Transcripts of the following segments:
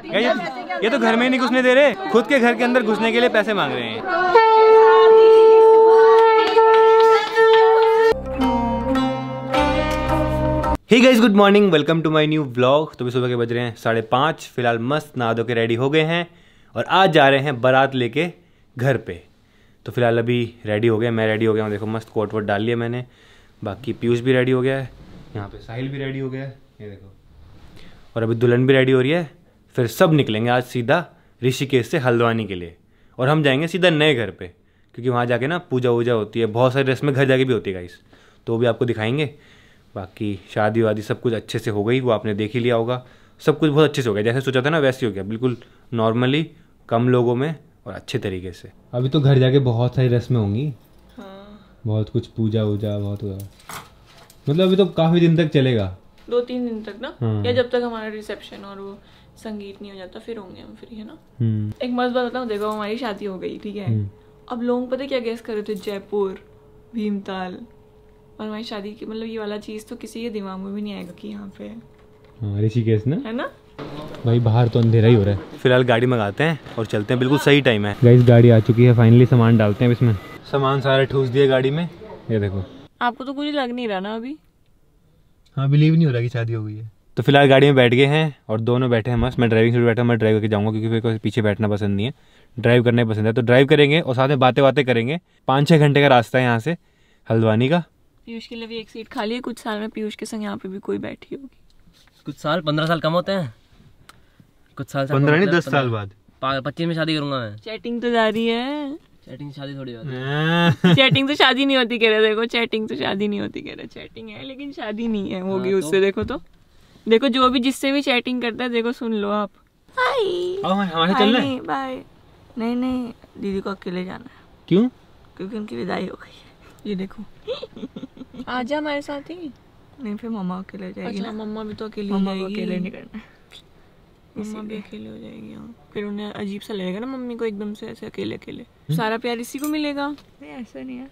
ये तो घर में नहीं घुसने दे रहे, खुद के घर के अंदर घुसने के लिए पैसे मांग रहे हैं। Hey guys, good morning, welcome to my new vlog. तो भी सुबह के बज रहे हैं 5:30। फिलहाल मस्त नहा धो के रेडी हो गए हैं और आज जा रहे हैं बारात लेके घर पे। तो फिलहाल अभी रेडी हो गए, मैं रेडी हो गया हूँ। देखो मस्त कोट वोट डाल लिया मैंने, बाकी पीयूष भी रेडी हो गया है, यहाँ पे साहिल भी रेडी हो गया है, ये देखो, और अभी दुल्हन भी रेडी हो रही है। फिर सब निकलेंगे आज सीधा ऋषिकेश से हल्द्वानी के लिए, और हम जाएंगे सीधा नए घर पे, क्योंकि वहाँ जाके ना पूजा वूजा होती है, बहुत सारी रस्में घर जाके भी होती है गाइस, तो वो भी आपको दिखाएंगे। बाकी शादी वादी सब कुछ अच्छे से हो गई, वो आपने देख ही लिया होगा। सब कुछ बहुत अच्छे से हो गया, जैसे सोचा था ना वैसे ही हो गया, बिल्कुल नॉर्मली, कम लोगों में और अच्छे तरीके से। अभी तो घर जाके बहुत सारी रस्में होंगी। हाँ। बहुत कुछ पूजा वूजा बहुत हुआ, मतलब अभी तो काफ़ी दिन तक चलेगा, 2-3 दिन तक ना। या जब तक हमारा रिसेप्शन और वो संगीत नहीं हो जाता फिर होंगे हम फ्री, है ना। एक मस्त बात बताऊँ, देखो हमारी शादी हो गई, ठीक है। अब लोग पता क्या गेस कर रहे थे, जयपुर, भीमताल, और हमारी शादी की मतलब ये वाला चीज तो किसी के दिमाग में भी नहीं आएगा कि यहाँ पे ऋषिकेश ना, है ना। भाई बाहर तो अंधेरा ही हो रहा है। फिलहाल गाड़ी मंगाते हैं और चलते हैं, बिल्कुल सही टाइम है गाइस। गाड़ी आ चुकी है फाइनली, सामान डालते हैं इसमें। सामान सारा ठूस दिया गाड़ी में, ये देखो। आपको तो कुछ लग नहीं रहा ना अभी? हाँ, बिलीव नहीं हो रहा कि शादी हो गई है। तो फिलहाल गाड़ी में बैठ गए हैं और दोनों बैठे हैं मस्त। मैं ड्राइविंग सीट बैठा, मैं ड्राइव करके जाऊँगा क्योंकि मेरे को पीछे बैठना पसंद नहीं है, ड्राइव करना ही पसंद है। तो ड्राइव करेंगे और साथ में बातें करेंगे। 5-6 घंटे का रास्ता है यहाँ से हल्द्वानी का। पीयूष के लिए भी एक सीट खाली है, कुछ साल में पीयूष के संग यहाँ पे भी कोई बैठी होगी। कुछ साल 15 साल कम होते हैं, कुछ साल 15 नहीं 10 साल बाद 25 में शादी करूंगा मैं। चैटिंग तो जारी है, चैटिंग शादी थोड़ी होती है। चैटिंग तो शादी नहीं होती कह रहे, देखो चैटिंग तो शादी नहीं होती कह रहे। चैटिंग है लेकिन शादी नहीं है होगी उससे। देखो तो देखो, जो भी जिससे भी चैटिंग करता है देखो, सुन लो आप। हमारे चलना है। बाय। नहीं दीदी को अकेले जाना है। क्यों? क्योंकि उनकी विदाई हो गई है। ये देखो आजा हमारे साथ ही। नहीं फिर मम्मा अकेले जाएगी। अच्छा, मम्मा भी तो अकेली हो जाएगी। अकेले नहीं करना, मम्मा भी अकेले हो जाएगी। हाँ, फिर उन्हें अजीब सा लगेगा ना मम्मी को एकदम से ऐसे अकेले। सारा प्यार इसी को मिलेगा। नहीं ऐसा नहीं है,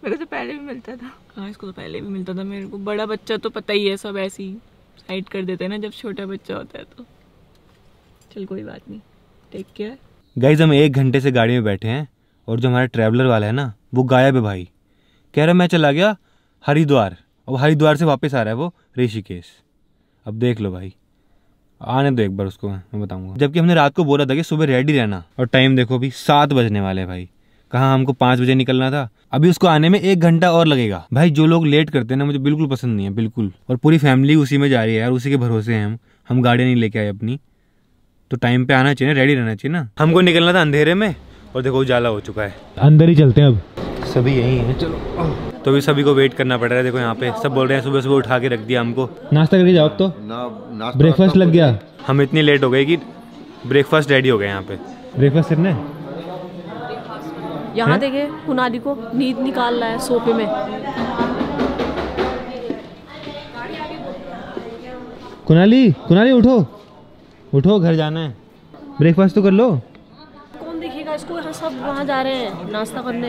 मेरे को तो पहले भी मिलता था। हाँ, इसको तो पहले भी मिलता था। मेरे को बड़ा बच्चा तो पता ही है, सब ऐसे ही साइड कर देते हैं ना जब छोटा बच्चा होता है तो। चल कोई बात नहीं, टेक केयर। गाइस, हम 1 घंटे से गाड़ी में बैठे हैं और जो हमारा ट्रैवलर वाला है ना, वो गायब है भाई। कह रहा मैं चला गया हरिद्वार, और हरिद्वार से वापस आ रहा है वो ऋषिकेश। अब देख लो भाई, आने दो एक बार उसको, मैं बताऊंगा। जबकि हमने रात को बोला था कि सुबह रेडी रहना, और टाइम देखो अभी 7 बजने वाले हैं भाई। कहाँ हमको 5 बजे निकलना था, अभी उसको आने में 1 घंटा और लगेगा। भाई जो लोग लेट करते हैं ना, मुझे बिल्कुल पसंद नहीं है, बिल्कुल। और पूरी फैमिली उसी में जा रही है यार, उसी के भरोसे हैं हम गाड़ी नहीं लेके आए अपनी, तो टाइम पे आना चाहिए, रेडी रहना चाहिए ना। हमको निकलना था अंधेरे में और देखो उजाला हो चुका है। अंदर ही चलते हैं अब, सभी यही है, चलो। तो भी सभी को वेट करना पड़ रहा है। देखो यहाँ पे सब बोल रहे हैं सुबह उठा के रख दिया हमको। नाश्ता करके जाओ, अब तो ब्रेकफास्ट लग गया। हम इतनी लेट हो गए कि ब्रेकफास्ट रेडी हो गया यहाँ पे। ब्रेकफास्ट करना है यहाँ। देखिए कुनाली को नींद निकाल रहा है सोफे में। कुनाली उठो, घर जाना है, ब्रेकफास्ट तो कर लो। कौन देखेगा इसको, सब वहाँ जा रहे हैं नाश्ता करने,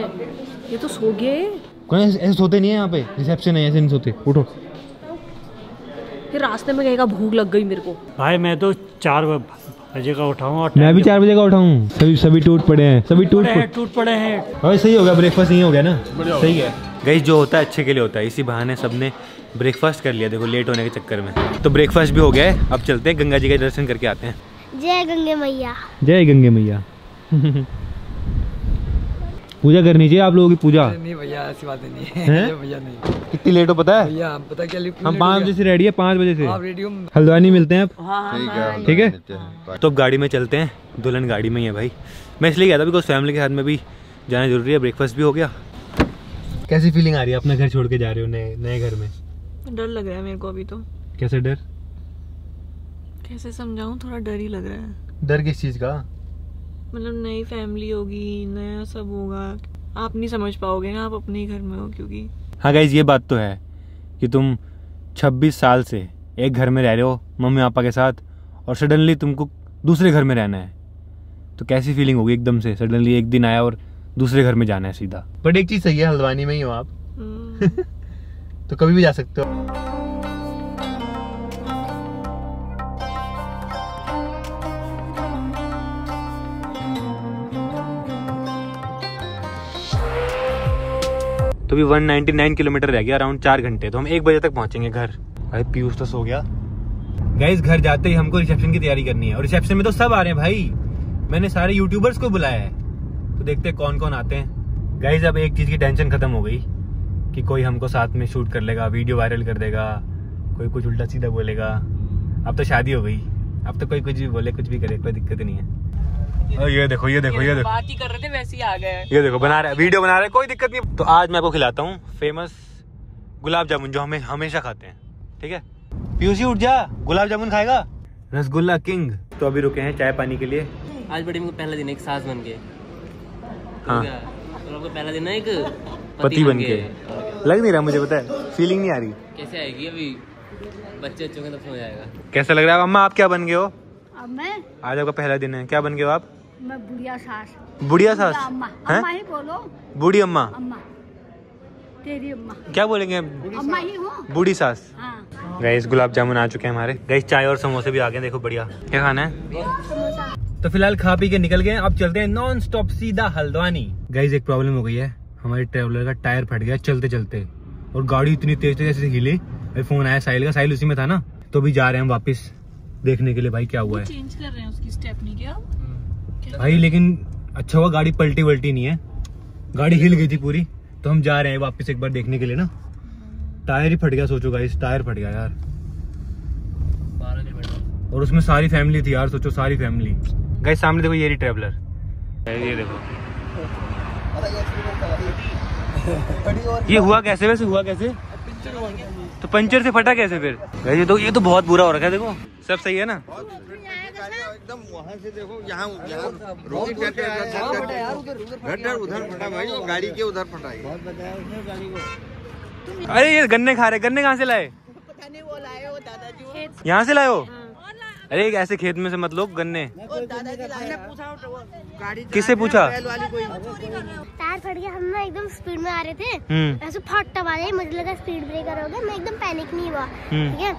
ये तो सो गए। कौन ऐसे सोते नहीं है यहाँ पे, रिसेप्शन है, ऐसे नहीं सोते। उठो। फिर रास्ते में कहेगा भूख लग गई मेरे को। भाई मैं तो 4 बजे का उठा हूँ। मैं भी 4 बजे का उठा हूँ। सभी टूट पड़े हैं, टूट पड़े हैं। भाई सही हो गया, ब्रेकफास्ट नहीं हो गया ना, सही है। गाइस, जो होता है अच्छे के लिए होता है, इसी बहाने सबने ब्रेकफास्ट कर लिया, देखो लेट होने के चक्कर में। तो ब्रेकफास्ट भी हो गया है, अब चलते हैं गंगा जी का दर्शन करके आते हैं। जय गंगे मैया। जय गंगे मैया। पूजा करनी चाहिए आप लोगों की पूजा। नहीं भैया, ऐसी बात नहीं है भैया। नहीं, कितनी लेट हो पता है भैया? पता क्या, हम 5 बजे से रेडी है, 5 बजे से आप रेडी हो? हल्द्वानी मिलते हैं अब। ठीक है, तो अब गाड़ी में चलते हैं। दुल्हन गाड़ी में ही है भाई। मैं इसलिए गया था बिकॉज फैमिली के साथ में भी जाना जरूरी है। ब्रेकफास्ट भी हो गया। कैसी फीलिंग आ रही है अपना घर छोड़ के जा रहे हो नए घर में? डर लग रहा है मेरे को अभी तो। कैसे डर? कैसे समझाऊं, थोड़ा डर ही लग रहा है। डर किस चीज का? मतलब नई फैमिली होगी, नया सब होगा, आप नहीं समझ पाओगे ना, आप अपने ही घर में हो क्योंकि। हाँ गाइज, ये बात तो है कि तुम 26 साल से एक घर में रह रहे हो मम्मी पापा के साथ, और सडनली तुमको दूसरे घर में रहना है, तो कैसी फीलिंग होगी एकदम से सडनली एक दिन आया और दूसरे घर में जाना है सीधा। बट एक चीज सही है, हल्द्वानी में ही हो आप। तो कभी भी जा सकते हो। तो भी 199 किलोमीटर रह गया, अराउंड 4 घंटे। तो हम 1 बजे तक पहुंचेंगे घर। भाई पीयूष तो सो गया। गाइस घर जाते ही हमको रिसेप्शन की तैयारी करनी है, और रिसेप्शन में तो सब आ रहे हैं भाई। मैंने सारे यूट्यूबर्स को बुलाया है, तो देखते हैं कौन कौन आते हैं। गाइस अब एक चीज की टेंशन खत्म हो गई कि कोई हमको साथ में शूट कर लेगा, वीडियो वायरल कर देगा, कोई कुछ उल्टा सीधा बोलेगा। अब तो शादी हो गई, अब तो कोई कुछ भी बोले, कुछ भी करे, कोई दिक्कत नहीं है। और ये देखो बात ही कर रहे थे वैसे ही आ गए। ये देखो बना रहा है, वीडियो बना रहा है, कोई दिक्कत नहीं। तो आज मैं आपको खिलाता हूँ फेमस गुलाब जामुन, जो हमें हमेशा खाते हैं, ठीक है। पीयूष उठ जा, गुलाब जामुन खाएगा, रसगुल्ला किंग। तो अभी रुके हैं चाय पानी के लिए। आज बड़ी में पहला दिन है एक सास बन के। हाँ तो आपका पहला दिन है एक पति बन के। लग नहीं रहा मुझे, पता है, फीलिंग नहीं आ रही। कैसे आएगी अभी, बच्चे होंगे तब समझ आएगा। कैसा लग रहा है अम्मा? आप क्या बन गए हो? अब मैं आज आपका पहला दिन है, क्या बन गए हो आप? मैं बुढ़िया सास। बुढ़िया सास? अम्मा, हैं? अम्मा ही बोलो। बूढ़ी अम्मा? अम्मा, तेरी अम्मा। क्या बोलेंगे? अम्मा ही हो। बूढ़ी सास। हाँ। गाइस गुलाब जामुन आ चुके हैं हमारे। गाइस चाय और समोसे भी आ गए, देखो बढ़िया। क्या खाना है? तो फिलहाल खा पी के निकल गए, अब चलते हैं नॉन स्टॉप सीधा हल्द्वानी। गाइस एक प्रॉब्लम हो गई है, हमारे ट्रेवलर का टायर फट गया चलते चलते, और गाड़ी इतनी तेज तेज ऐसे हिली। फोन आया साहिल का, साहिल उसी में था ना। तो भी जा रहे हैं हम वापस देखने के लिए भाई क्या हुआ है। चेंज कर रहे हैं उसकी स्टेपनी क्या भाई, लेकिन अच्छा हुआ गाड़ी पलटी वल्टी नहीं है, गाड़ी हिल गई थी पूरी। तो हम जा रहे हैं वापस एक बार देखने के लिए ना। टायर ही फट गया, सोचो गाइस, टायर फट गया यार। और उसमें सारी फैमिली थी यार, सोचो सारी फैमिली। गाइस सामने देखो, ये रही ट्रेवलर, ये देखो। ये हुआ कैसे, वैसे हुआ कैसे? तो पंचर से फटा कैसे फिर? गाइस ये तो बहुत बुरा हो रखा है, देखो। सब सही है ना? एकदम वहाँ से देखो, यहाँ उधर फटा भाई, गाड़ी के उधर फटा है। अरे ये गन्ने खा रहे, गन्ने कहाँ से लाए? यहाँ से लाए हो? अरे ऐसे खेत में से मत लो गन्ने। किससे पूछा? टायर फट गया, हम ना एकदम स्पीड में आ रहे थे, ऐसे फट वाले, मुझे लगा स्पीड ब्रेकर हो गया, मैं एकदम पैनिक नहीं हुआ, ठीक है।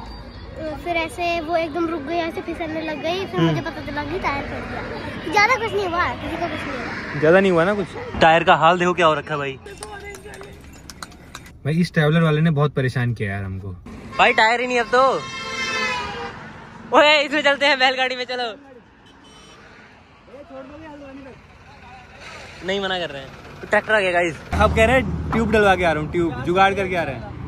फिर ऐसे वो एकदम रुक गई, ऐसे फिसलने लग गई, फिर मुझे पता चला कि टायर फट गया। ज्यादा कुछ नहीं हुआ, किसी को कुछ नहीं हुआ। ज्यादा नहीं हुआ ना कुछ? टायर का हाल देखो क्या हो रखा है भाई। भाई इस ट्रैवलर वाले ने बहुत परेशान किया यार हमको। भाई टायर ही नहीं अब तो। ओए इसमें चलते हैं, बैलगाड़ी में चलो। नहीं मना कर रहे हैं, तो ट्रैक्टर आ गया गाइस। अब कह रहे हैं ट्यूब डलवा के आ रहा हूँ, ट्यूब जुगाड़ करके आ रहे हैं।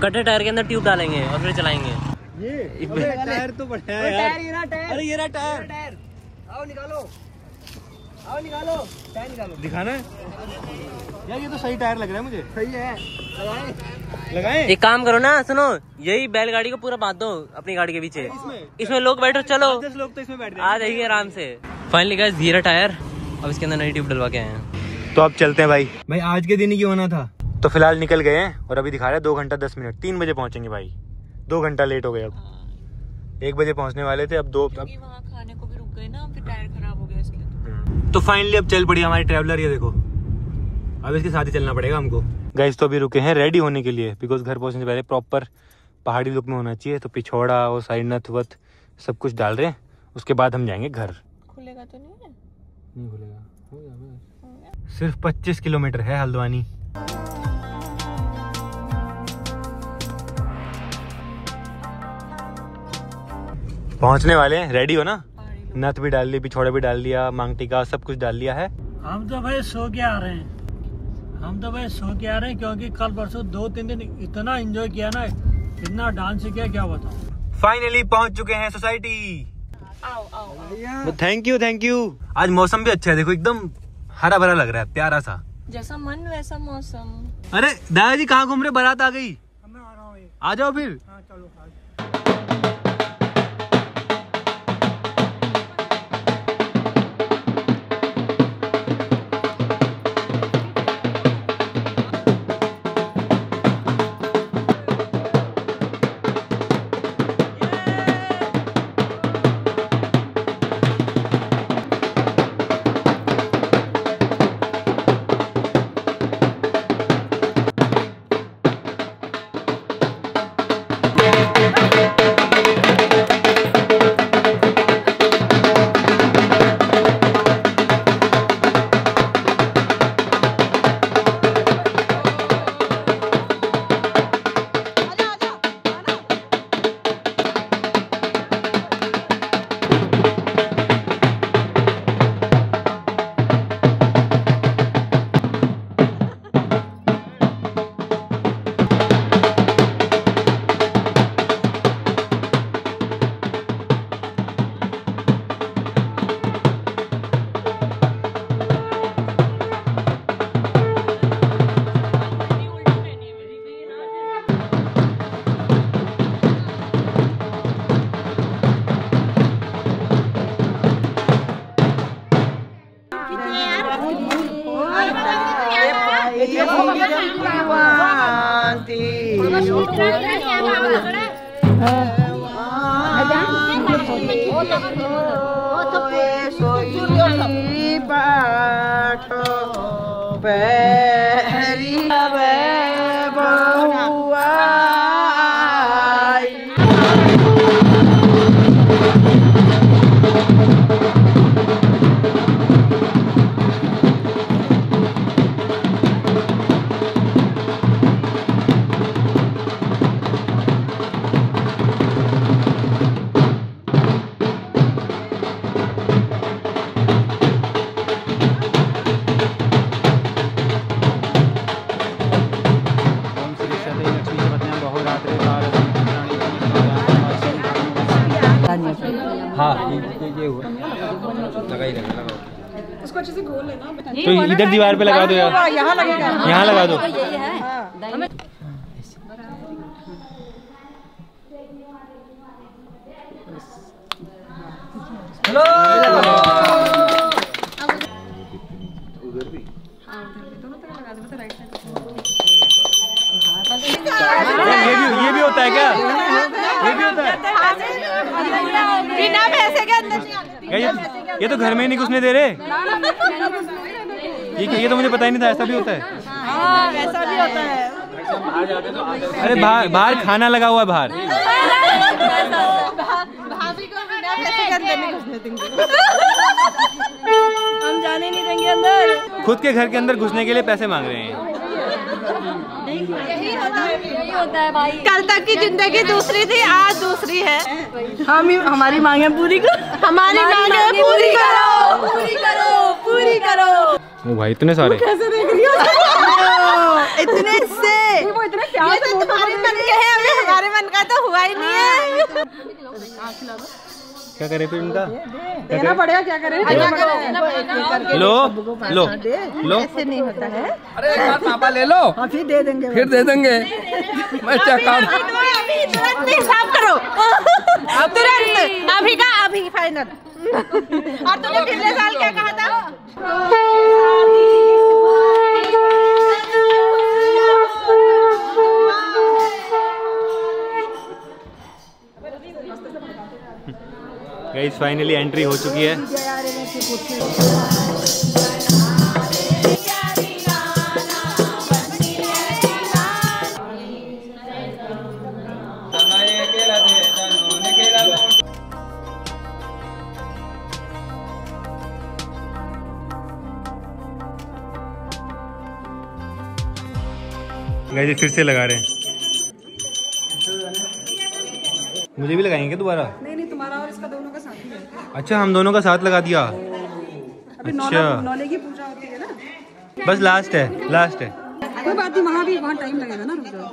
कटे टायर के अंदर ट्यूब डालेंगे और फिर चलाएंगे। ये टायर तो बढ़िया है यार। अरे ये रहा टायर। आओ निकालो, आओ निकालो, टायर निकालो। दिखाना है यार, ये तो सही टायर लग रहा है मुझे। सही है, लगाएं। एक काम करो ना, सुनो, यही बैलगाड़ी को पूरा बांध दो अपनी गाड़ी के पीछे। इसमें लोग बैठो, चलो 10 लोग तो इसमें बैठ आ जाइए आराम से। फाइनली गाइस ये रहा टायर, अब इसके अंदर नई ट्यूब डलवा के आए हैं। तो अब चलते हैं भाई। भाई आज के दिन ही क्यों होना था। तो फिलहाल निकल गए हैं, और अभी दिखा रहे हैं 2 घंटा 10 मिनट, 3 बजे पहुंचेंगे भाई। 2 घंटा लेट हो गए, अब 1 बजे पहुंचने वाले थे, अब 2। वहाँ खाने को भी रुक गए ना, फिर टायर खराब हो गया इसलिए। तो फाइनली अब चल पड़ी हमारी ट्रैवलर, ये देखो। अब इसके साथ ही चलना पड़ेगा हमको। गाइस तो अभी रुके हैं रेडी होने के लिए, बिकॉज घर पहुंचने से पहले प्रॉपर पहाड़ी लुक में होना चाहिए। तो पिछोड़ा और साइड नथ वथ सब कुछ डाल रहे हैं, उसके बाद हम जाएंगे घर। खुलेगा तो नहीं है? नहीं खुलेगा, सिर्फ 25 किलोमीटर है हल्द्वानी। पहुंचने वाले हैं, रेडी हो ना? नथ भी डाल ली, पिछोड़ा भी डाल दिया, मांग टीका सब कुछ डाल लिया है। हम तो भाई सो के आ रहे हैं, क्योंकि कल परसों 2-3 दिन इतना एंजॉय किया ना, इतना डांस किया, क्या बताऊं। फाइनली पहुंच चुके हैं सोसाइटी। Thank you. आज मौसम भी अच्छा है, देखो एकदम हरा भरा लग रहा है, प्यारा सा। जैसा मन वैसा मौसम। अरे दादाजी कहाँ घूम रहे, बारात आ गई। आ जाओ फिर। हाँ ये हुआ लगा ही रहेगा, लगाओ उसको अच्छे से घोल लेना। तो इधर दीवार पे लगा दो यार, यहाँ लगेगा, यहाँ लगा दो। हेलो उधर भी ये भी होता है क्या? ये भी होता है बिना पैसे के अंदर। ये तो घर में ही नहीं घुसने दे रहे। ये तो मुझे पता ही नहीं था ऐसा भी होता है। ऐसा भी होता है। अरे बाहर खाना लगा हुआ है बाहर। भाभी को बिना पैसे के अंदर नहीं घुसने देंगे। हम जाने नहीं देंगे अंदर। खुद के घर के अंदर घुसने के लिए पैसे मांग रहे हैं। यही होता है भाई। कल तक की जिंदगी दूसरी थी, आज दूसरी है। हमारी मांगे पूरी करो, हमारी मांगे पूरी करो, पूरी करो, पूरी करो। ओ भाई इतने सारे कैसे देख रही हो? इतने से वो इतने प्यार से तुम्हारे मन के हैं, अभी हमारे मन का तो हुआ ही नहीं है। क्या करे फिर उनका? देना पड़ेगा, क्या करें? लो लो लो। ऐसे नहीं होता है। अरे एक बार पापा ले लो, फिर दे देंगे, फिर दे देंगे। मैं चेक अभी तुरंत हिसाब करो, तुरंत अभी का अभी फाइनल। और तुमने पिछले साल क्या कहा था? गाइस फाइनली एंट्री हो चुकी है। गाइस फिर से लगा रहे हैं। मुझे भी लगाएंगे दोबारा? नहीं तुम्हारा और इसका दोनों का साथ ही है। अच्छा हम दोनों का साथ लगा दिया। अच्छा नौले की पूजा होती है ना। बस लास्ट है, लास्ट है। कोई बात नहीं, वहाँ भी बहुत टाइम लगेगा ना, रुक जाओ।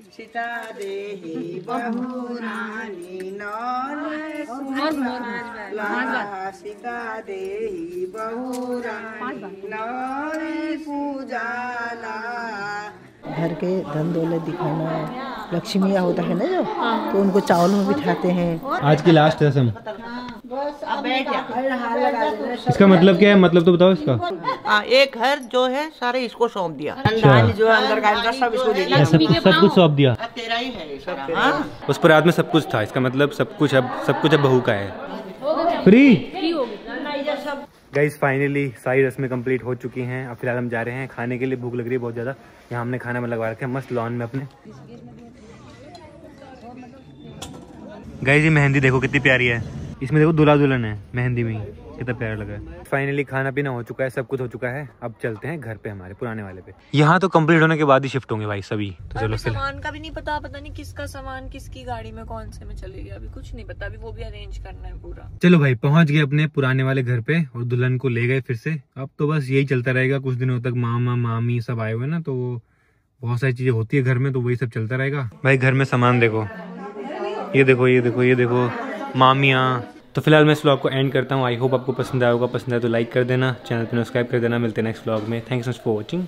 सीता देही बहुरानी सीता देही बहुरानी पूजाला। घर के धन दौलत दिखाना, लक्ष्मिया होता है ना जो, तो उनको चावल में बिठाते हैं। आज की लास्ट रस्म। इसका मतलब क्या है? मतलब तो बताओ इसका। एक घर जो है सारे इसको सौंप दिया, जो अंदर का सब इसको दे दिया, सब कुछ सौंप दिया। तेरा ही है सब। उस परात में सब कुछ था, इसका मतलब सब कुछ अब बहू का है। फ्री गाइस फाइनली सारी रस्में कंप्लीट हो चुकी हैं। अब फिलहाल हम जा रहे हैं खाने के लिए। भूख लग रही है बहुत ज़्यादा। यहाँ हमने खाना में लगवा रखा है मस्त लॉन में अपने। गाइस ये मेहंदी देखो कितनी प्यारी है। इसमें देखो दूल्हा दुल्हन है मेहंदी में, कितना प्यारा लगा है। फाइनली खाना पीना हो चुका है, सब कुछ हो चुका है। अब चलते हैं घर पे हमारे पुराने वाले पे। यहाँ तो कंप्लीट होने के बाद ही शिफ्ट होंगे भाई सभी। तो चलो सामान का भी नहीं पता नहीं किसका सामान किसकी गाड़ी में कौन से में चलेगी, अभी कुछ नहीं पता। अभी वो भी अरेंज करना है पूरा। चलो भाई पहुंच गए अपने पुराने वाले घर पे और दुल्हन को ले गए फिर से। अब तो बस यही चलता रहेगा कुछ दिनों तक। मामा मामी सब आए हुए ना, तो वो बहुत सारी चीजें होती है घर में, तो वही सब चलता रहेगा भाई। घर में सामान देखो, ये देखो, ये देखो, ये देखो, मामियाँ। तो फिलहाल मैं इस व्लॉग को एंड करता हूँ। आई होप आपको पसंद आया होगा। पसंद आया तो लाइक कर देना, चैनल पर सब्सक्राइब कर देना। मिलते हैं नेक्स्ट व्लॉग में। Thanks for watching.